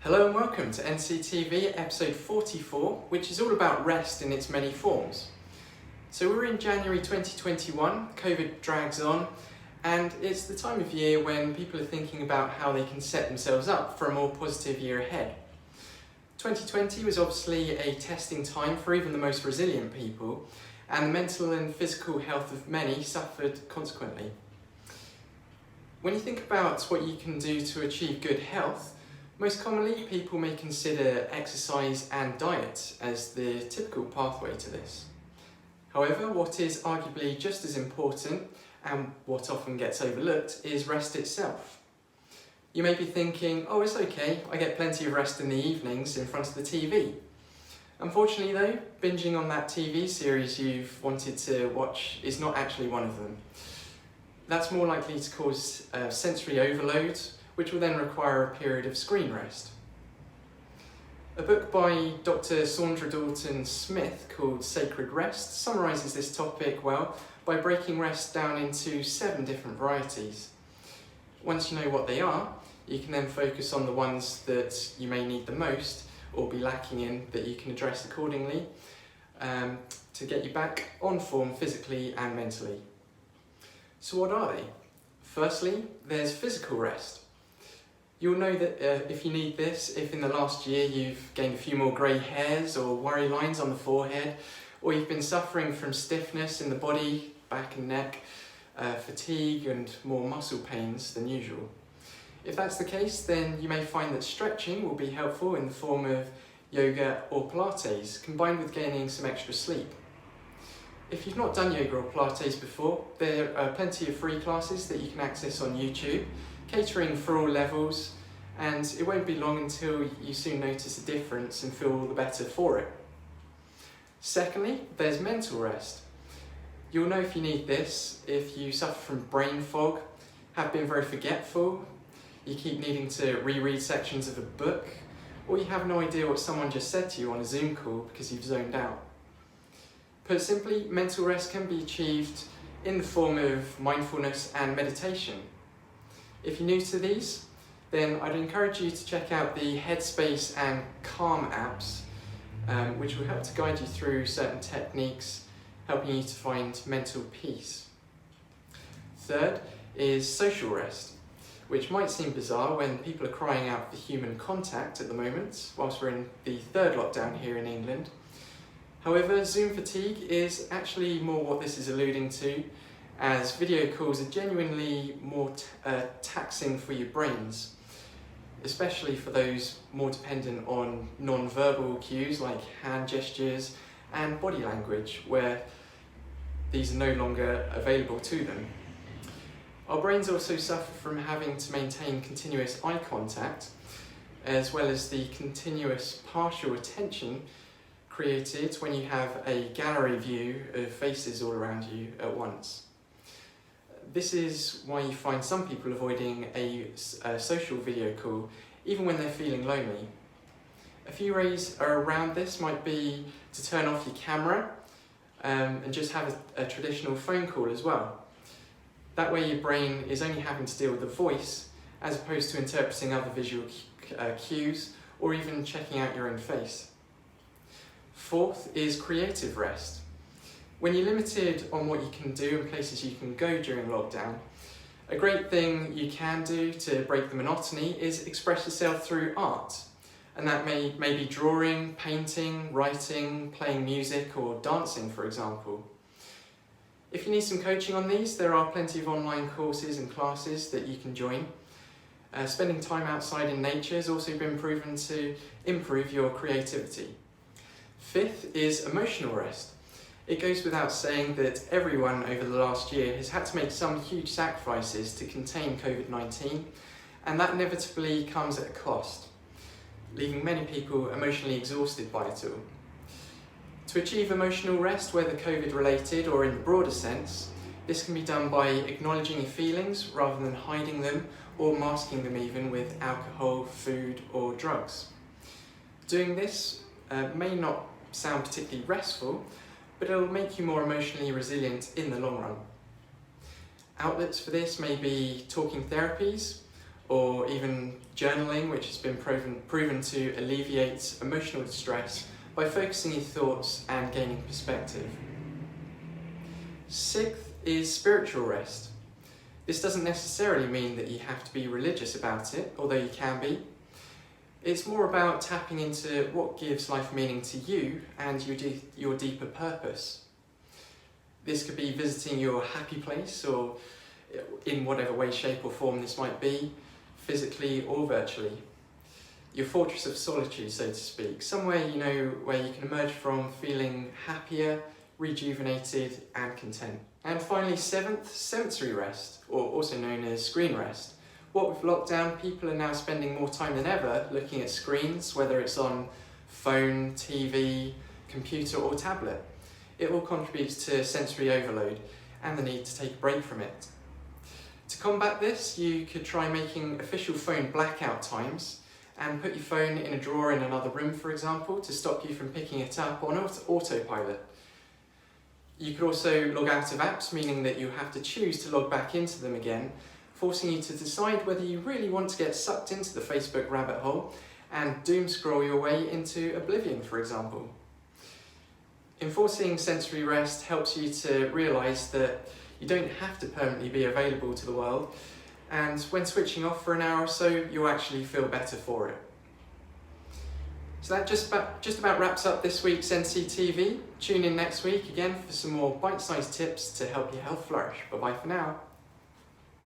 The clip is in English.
Hello and welcome to NCTV episode 44, which is all about rest in its many forms. So we're in January 2021, COVID drags on, and it's the time of year when people are thinking about how they can set themselves up for a more positive year ahead. 2020 was obviously a testing time for even the most resilient people, and the mental and physical health of many suffered consequently. When you think about what you can do to achieve good health, most commonly, people may consider exercise and diet as the typical pathway to this. However, what is arguably just as important, and what often gets overlooked, is rest itself. You may be thinking, oh, it's okay, I get plenty of rest in the evenings in front of the TV. Unfortunately though, binging on that TV series you've wanted to watch is not actually one of them. That's more likely to cause sensory overload, which will then require a period of screen rest. A book by Dr. Saundra Dalton Smith called Sacred Rest summarises this topic well by breaking rest down into 7 different varieties. Once you know what they are, you can then focus on the ones that you may need the most or be lacking in that you can address accordingly to get you back on form physically and mentally. So what are they? Firstly, there's physical rest. You'll know that if you need this, if in the last year you've gained a few more grey hairs or worry lines on the forehead, or you've been suffering from stiffness in the body, back and neck, fatigue and more muscle pains than usual. If that's the case, then you may find that stretching will be helpful in the form of yoga or Pilates, combined with gaining some extra sleep. If you've not done yoga or Pilates before, there are plenty of free classes that you can access on YouTube, catering for all levels, and it won't be long until you soon notice a difference and feel all the better for it. Secondly, there's mental rest. You'll know if you need this if you suffer from brain fog, have been very forgetful, you keep needing to reread sections of a book, or you have no idea what someone just said to you on a Zoom call because you've zoned out. Put simply, mental rest can be achieved in the form of mindfulness and meditation. If you're new to these, then I'd encourage you to check out the Headspace and Calm apps, which will help to guide you through certain techniques, helping you to find mental peace. Third is social rest, which might seem bizarre when people are crying out for human contact at the moment, whilst we're in the 3rd lockdown here in England. However, Zoom fatigue is actually more what this is alluding to, as video calls are genuinely more taxing for your brains, especially for those more dependent on non-verbal cues like hand gestures and body language, where these are no longer available to them. Our brains also suffer from having to maintain continuous eye contact, as well as the continuous partial attention created when you have a gallery view of faces all around you at once. This is why you find some people avoiding a social video call even when they're feeling lonely. A few ways around this might be to turn off your camera and just have a traditional phone call as well. That way your brain is only having to deal with the voice as opposed to interpreting other visual cues or even checking out your own face. Fourth is creative rest. When you're limited on what you can do and places you can go during lockdown, a great thing you can do to break the monotony is express yourself through art. And that may be drawing, painting, writing, playing music or dancing, for example. If you need some coaching on these, there are plenty of online courses and classes that you can join. Spending time outside in nature has also been proven to improve your creativity. Fifth is emotional rest. It goes without saying that everyone over the last year has had to make some huge sacrifices to contain COVID-19, and that inevitably comes at a cost, leaving many people emotionally exhausted by it all. To achieve emotional rest, whether COVID-related or in the broader sense, this can be done by acknowledging your feelings rather than hiding them or masking them even with alcohol, food or drugs. Doing this may not sound particularly restful, but it'll make you more emotionally resilient in the long run. Outlets for this may be talking therapies, or even journaling, which has been proven to alleviate emotional distress by focusing your thoughts and gaining perspective. Sixth is spiritual rest. This doesn't necessarily mean that you have to be religious about it, although you can be. It's more about tapping into what gives life meaning to you and your deeper purpose. This could be visiting your happy place, or in whatever way, shape or form this might be, physically or virtually. Your fortress of solitude, so to speak, somewhere you know where you can emerge from feeling happier, rejuvenated and content. And finally, seventh, sensory rest, or also known as screen rest. What with lockdown, people are now spending more time than ever looking at screens, whether it's on phone, TV, computer or tablet. It all contributes to sensory overload and the need to take a break from it. To combat this, you could try making official phone blackout times and put your phone in a drawer in another room, for example, to stop you from picking it up on autopilot. You could also log out of apps, meaning that you have to choose to log back into them again, forcing you to decide whether you really want to get sucked into the Facebook rabbit hole and doom scroll your way into oblivion, for example. Enforcing sensory rest helps you to realise that you don't have to permanently be available to the world, and when switching off for an hour or so, you'll actually feel better for it. So that just about wraps up this week's NCTV. Tune in next week again for some more bite-sized tips to help your health flourish. Bye-bye for now.